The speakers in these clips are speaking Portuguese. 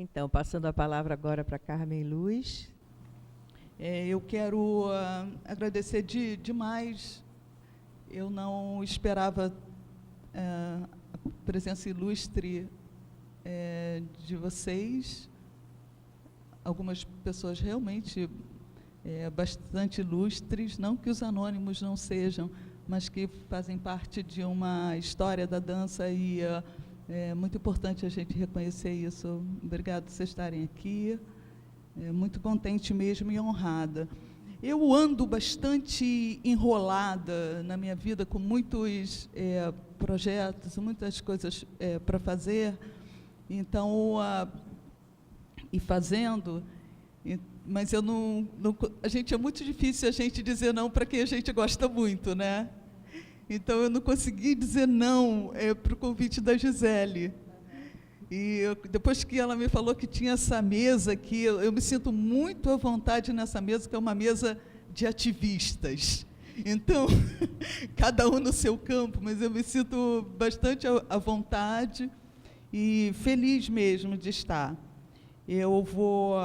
Então, passando a palavra agora para Carmen Luz. Eu quero agradecer demais. Eu não esperava a presença ilustre de vocês. Algumas pessoas realmente bastante ilustres, não que os anônimos não sejam, mas que fazem parte de uma história da dança e é muito importante a gente reconhecer isso. Obrigado por vocês estarem aqui. Muito contente mesmo e honrada. Eu ando bastante enrolada na minha vida, com muitos projetos, muitas coisas para fazer. Então, e fazendo, mas eu não, a gente é muito difícil a gente dizer não para quem a gente gosta muito, né? Então, eu não consegui dizer não para o convite da Gisele. E depois que ela me falou que tinha essa mesa aqui, eu me sinto muito à vontade nessa mesa, que é uma mesa de ativistas. Então, cada um no seu campo, mas eu me sinto bastante à vontade e feliz mesmo de estar. Eu vou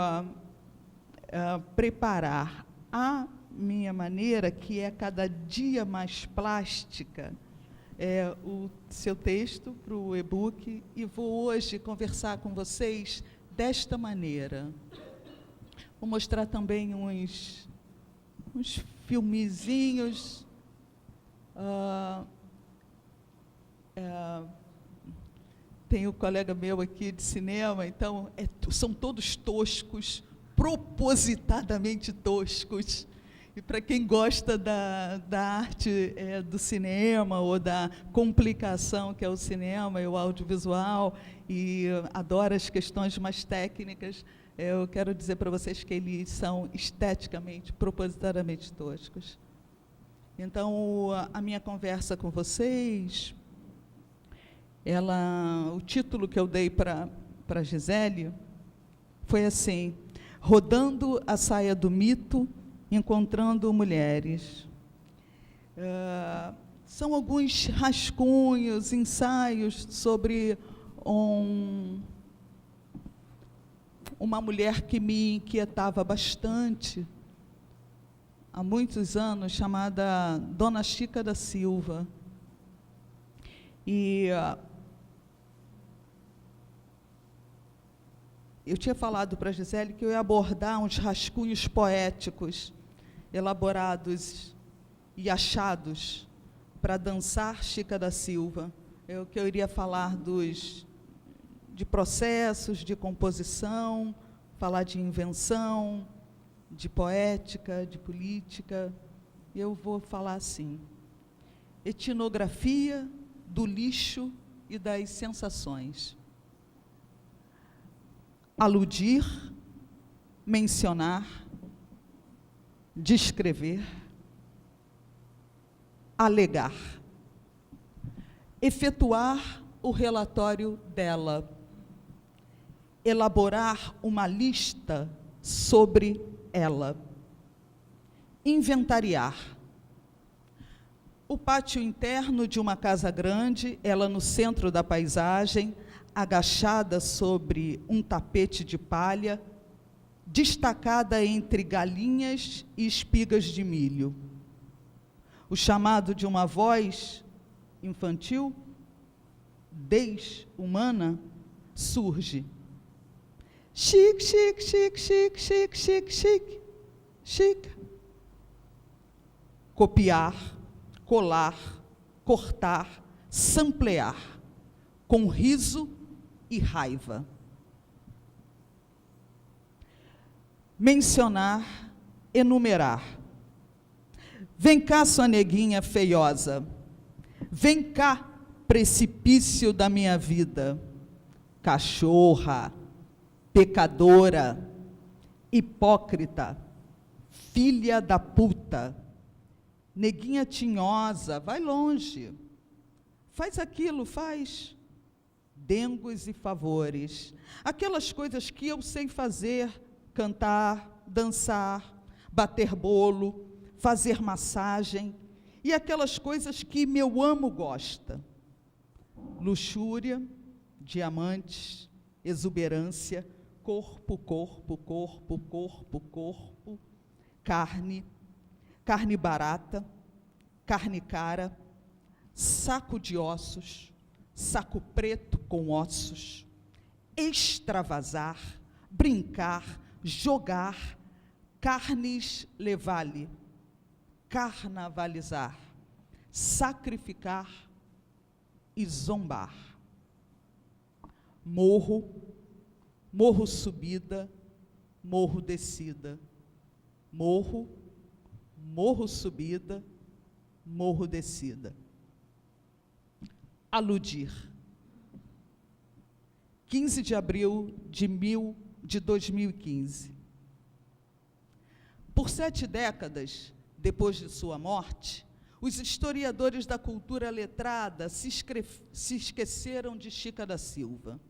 preparar a minha maneira, que é cada dia mais plástica, o seu texto para o e-book, e vou hoje conversar com vocês desta maneira. Vou mostrar também uns filmezinhos. Tem um colega meu aqui de cinema, então são todos toscos, propositadamente toscos. E para quem gosta da arte do cinema, ou da complicação que é o cinema e o audiovisual, e adora as questões mais técnicas, eu quero dizer para vocês que eles são esteticamente, propositadamente toscos. Então, a minha conversa com vocês, o título que eu dei para a Gisele foi assim: Rodando a Saia do Mito, Encontrando Mulheres. São alguns rascunhos, ensaios sobre uma mulher que me inquietava bastante há muitos anos, chamada Dona Chica da Silva. E eu tinha falado para a Gisele que eu ia abordar uns rascunhos poéticos, elaborados e achados para dançar Chica da Silva. Que eu iria falar de processos, de composição, falar de invenção, de poética, de política. Eu vou falar assim: etnografia do lixo e das sensações. Aludir, mencionar, descrever, alegar, efetuar o relatório dela, elaborar uma lista sobre ela, inventariar. O pátio interno de uma casa grande, ela no centro da paisagem, agachada sobre um tapete de palha, destacada entre galinhas e espigas de milho. O chamado de uma voz infantil, desumana, surge. Chic, chic, chic, chic, chic, chic, chic, chic. Copiar, colar, cortar, samplear, com riso e raiva. Mencionar, enumerar. Vem cá, sua neguinha feiosa. Vem cá, precipício da minha vida. Cachorra, pecadora, hipócrita, filha da puta. Neguinha tinhosa, vai longe. Faz aquilo, faz. Dengos e favores. Aquelas coisas que eu sei fazer: cantar, dançar, bater bolo, fazer massagem, e aquelas coisas que meu amo gosta: luxúria, diamantes, exuberância, corpo, corpo, corpo, corpo, corpo, carne, carne barata, carne cara, saco de ossos, saco preto com ossos, extravasar, brincar, jogar, carnes levar-lhe, carnavalizar, sacrificar e zombar. Morro, morro subida, morro descida, morro, morro subida, morro descida. Aludir. 15 de abril de 2015. Por 7 décadas depois de sua morte, os historiadores da cultura letrada se esqueceram de Chica da Silva.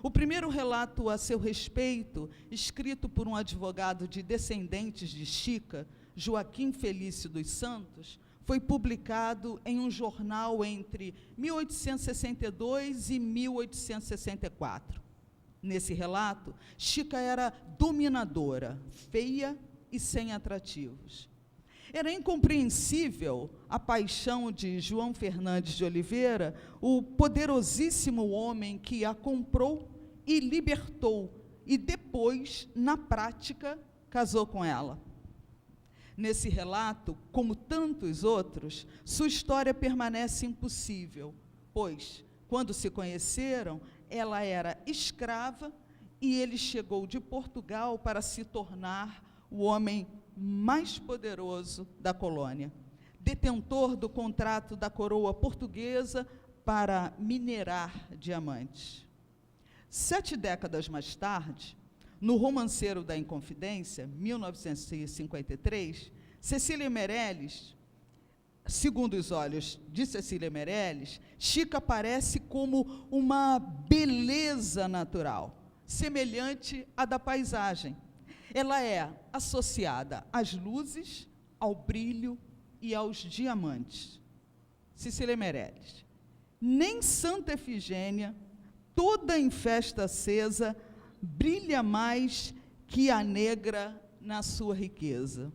O primeiro relato a seu respeito, escrito por um advogado de descendentes de Chica, Joaquim Felício dos Santos, foi publicado em um jornal entre 1862 e 1864. Nesse relato, Chica era dominadora, feia e sem atrativos. Era incompreensível a paixão de João Fernandes de Oliveira, o poderosíssimo homem que a comprou e libertou, e depois, na prática, casou com ela. Nesse relato, como tantos outros, sua história permanece impossível, pois, quando se conheceram, ela era escrava e ele chegou de Portugal para se tornar o homem mais poderoso da colônia, detentor do contrato da coroa portuguesa para minerar diamantes. 7 décadas mais tarde, no Romanceiro da Inconfidência, 1953, Cecília Meirelles, segundo os olhos de Cecília Meirelles, Chica aparece como uma beleza natural, semelhante à da paisagem. Ela é associada às luzes, ao brilho e aos diamantes. Cecília Meirelles. Nem Santa Efigênia, toda em festa acesa, brilha mais que a negra na sua riqueza.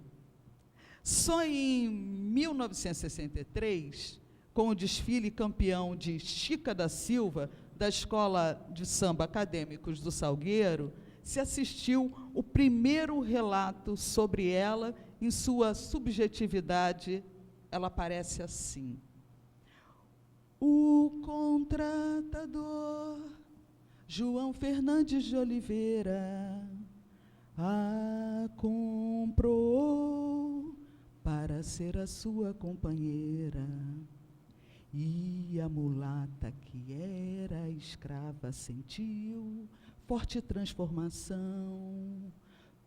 Só em 1963, com o desfile campeão de Chica da Silva, da Escola de Samba Acadêmicos do Salgueiro, se assistiu o primeiro relato sobre ela, em sua subjetividade, ela aparece assim. O contratador João Fernandes de Oliveira a comprou para ser a sua companheira, e a mulata que era escrava sentiu forte transformação,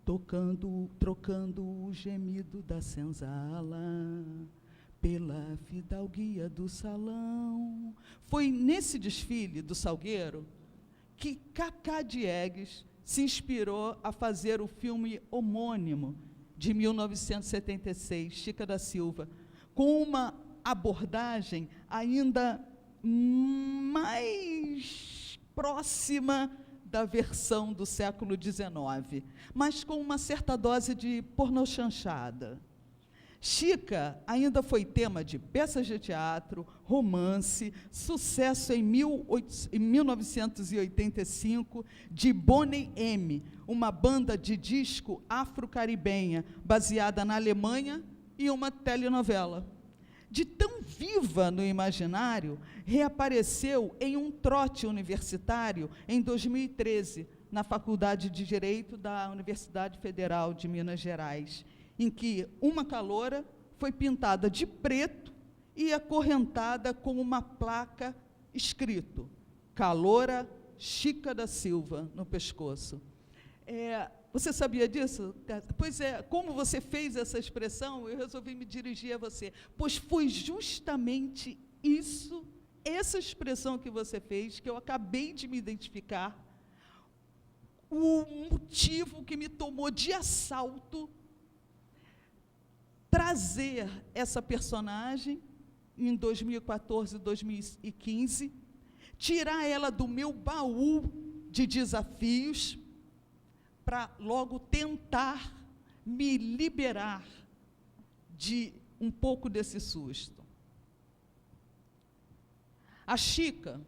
trocando o gemido da senzala pela fidalguia do salão. Foi nesse desfile do Salgueiro que Cacá Diegues se inspirou a fazer o filme homônimo de 1976, Chica da Silva, com uma abordagem ainda mais próxima da versão do século XIX, mas com uma certa dose de pornochanchada. Chica ainda foi tema de peças de teatro, romance, sucesso em 1985 de Boney M., uma banda de disco afro-caribenha baseada na Alemanha, e uma telenovela. De tão viva no imaginário, reapareceu em um trote universitário em 2013, na Faculdade de Direito da Universidade Federal de Minas Gerais, em que uma caloura foi pintada de preto e acorrentada com uma placa escrito Caloura Chica da Silva no pescoço. Você sabia disso? Pois é, como você fez essa expressão, eu resolvi me dirigir a você, pois foi justamente isso, essa expressão que você fez, que eu acabei de me identificar, o motivo que me tomou de assalto trazer essa personagem em 2014, 2015, tirar ela do meu baú de desafios para logo tentar me liberar de um pouco desse susto. A Chica,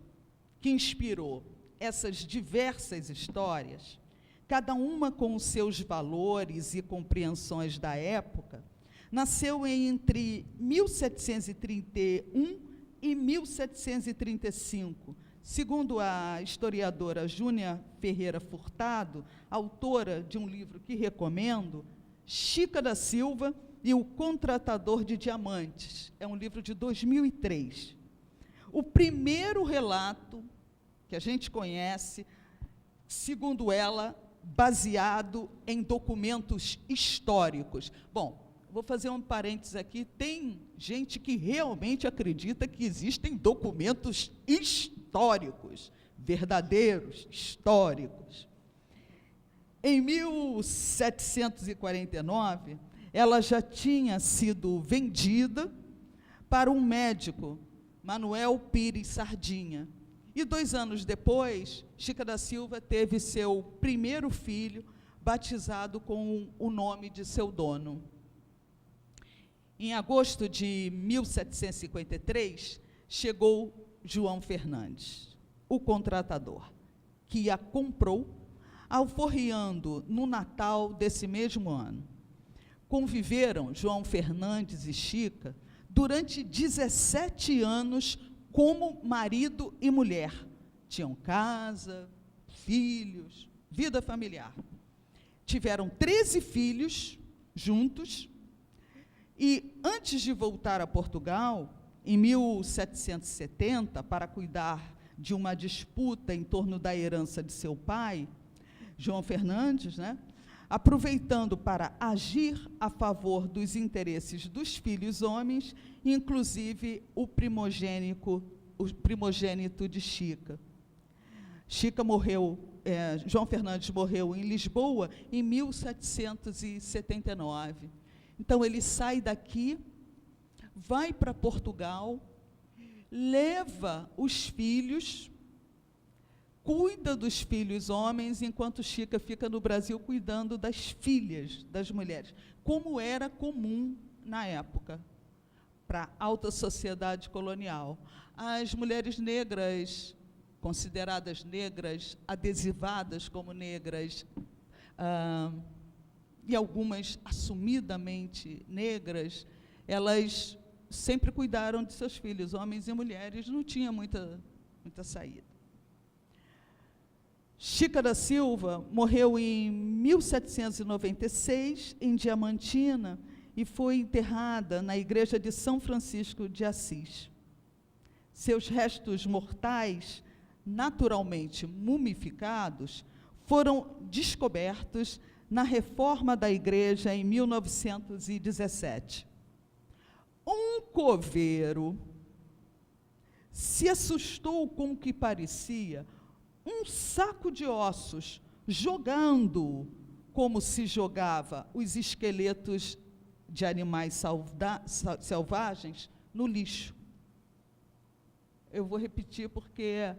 que inspirou essas diversas histórias, cada uma com os seus valores e compreensões da época, nasceu entre 1731 e 1735, segundo a historiadora Júnia Ferreira Furtado, autora de um livro que recomendo, Chica da Silva e o Contratador de Diamantes. É um livro de 2003. O primeiro relato que a gente conhece, segundo ela, baseado em documentos históricos. Bom, vou fazer um parênteses aqui, tem gente que realmente acredita que existem documentos históricos, verdadeiros, históricos. Em 1749, ela já tinha sido vendida para um médico, Manuel Pires Sardinha. E 2 anos depois, Chica da Silva teve seu primeiro filho, batizado com o nome de seu dono. Em agosto de 1753, chegou João Fernandes, o contratador, que a comprou, alforriando no Natal desse mesmo ano. Conviveram João Fernandes e Chica durante 17 anos como marido e mulher. Tinham casa, filhos, vida familiar. Tiveram 13 filhos juntos e, antes de voltar a Portugal, em 1770, para cuidar de uma disputa em torno da herança de seu pai, João Fernandes, aproveitando para agir a favor dos interesses dos filhos homens, inclusive o primogênito de Chica. João Fernandes morreu em Lisboa em 1779. Então, ele sai daqui, vai para Portugal, leva os filhos, cuida dos filhos homens, enquanto Chica fica no Brasil cuidando das filhas das mulheres, como era comum na época, para a alta sociedade colonial. As mulheres negras, consideradas negras, adesivadas como negras, e algumas assumidamente negras, elas sempre cuidaram de seus filhos, homens e mulheres, não tinha muita saída. Chica da Silva morreu em 1796, em Diamantina, e foi enterrada na igreja de São Francisco de Assis. Seus restos mortais, naturalmente mumificados, foram descobertos na reforma da igreja em 1917. Um coveiro se assustou com o que parecia um saco de ossos, jogando, como se jogava os esqueletos de animais selvagens, no lixo. Eu vou repetir porque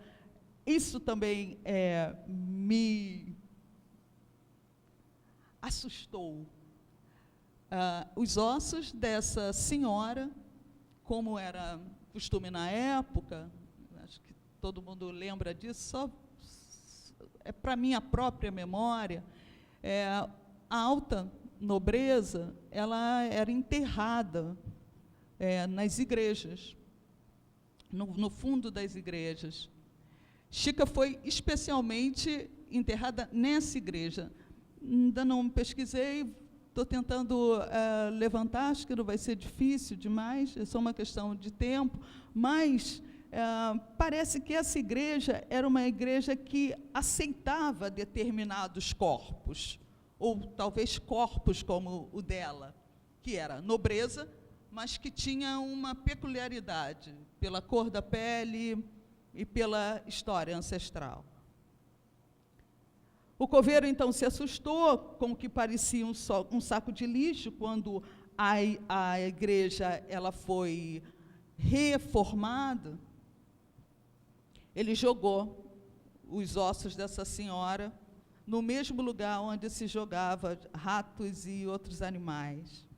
isso também me assustou. Os ossos dessa senhora, como era costume na época, acho que todo mundo lembra disso, só para minha própria memória, a alta nobreza, ela era enterrada nas igrejas, no fundo das igrejas. Chica foi especialmente enterrada nessa igreja. Ainda não pesquisei, estou tentando levantar, acho que não vai ser difícil demais, é só uma questão de tempo, mas parece que essa igreja era uma igreja que aceitava determinados corpos, ou talvez corpos como o dela, que era nobreza, mas que tinha uma peculiaridade pela cor da pele e pela história ancestral. O coveiro, então, se assustou com o que parecia um saco de lixo, quando a igreja ela foi reformada. Ele jogou os ossos dessa senhora no mesmo lugar onde se jogava ratos e outros animais.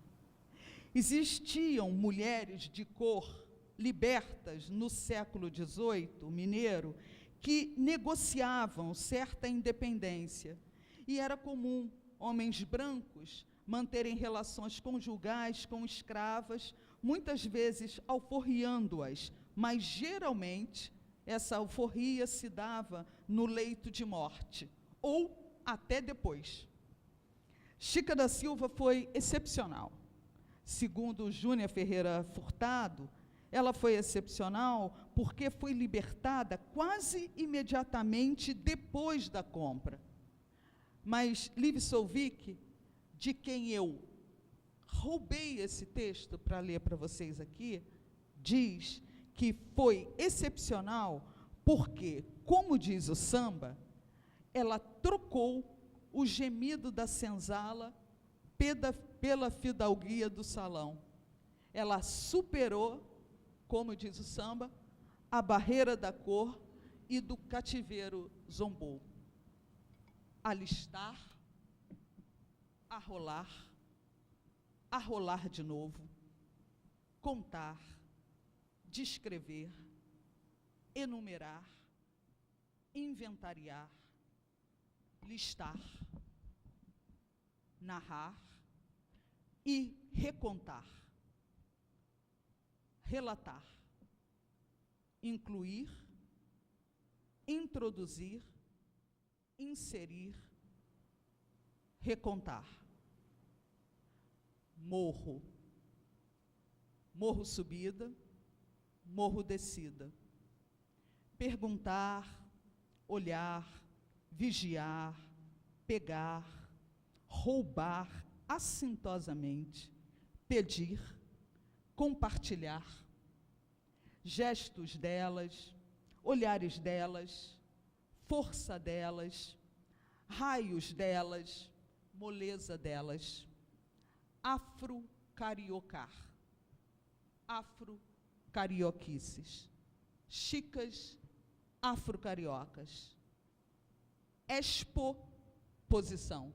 Existiam mulheres de cor libertas no século XVIII, mineiro, que negociavam certa independência. E era comum homens brancos manterem relações conjugais com escravas, muitas vezes alforriando-as, mas geralmente essa alforria se dava no leito de morte, ou até depois. Chica da Silva foi excepcional. Segundo Júnia Ferreira Furtado, ela foi excepcional porque foi libertada quase imediatamente depois da compra. Mas Liv Solvik, de quem eu roubei esse texto para ler para vocês aqui, diz que foi excepcional porque, como diz o samba, ela trocou o gemido da senzala pela fidalguia do salão. Ela superou, como diz o samba, a barreira da cor e do cativeiro zombou. Alistar, arrolar de novo, contar, descrever, enumerar, inventariar, listar, narrar e recontar. Relatar, incluir, introduzir, inserir, recontar. Morro, morro subida, morro descida. Perguntar, olhar, vigiar, pegar, roubar assintosamente, pedir, compartilhar, gestos delas, olhares delas, força delas, raios delas, moleza delas, afro-cariocar, afro-carioquices, chicas afro-cariocas, exposição,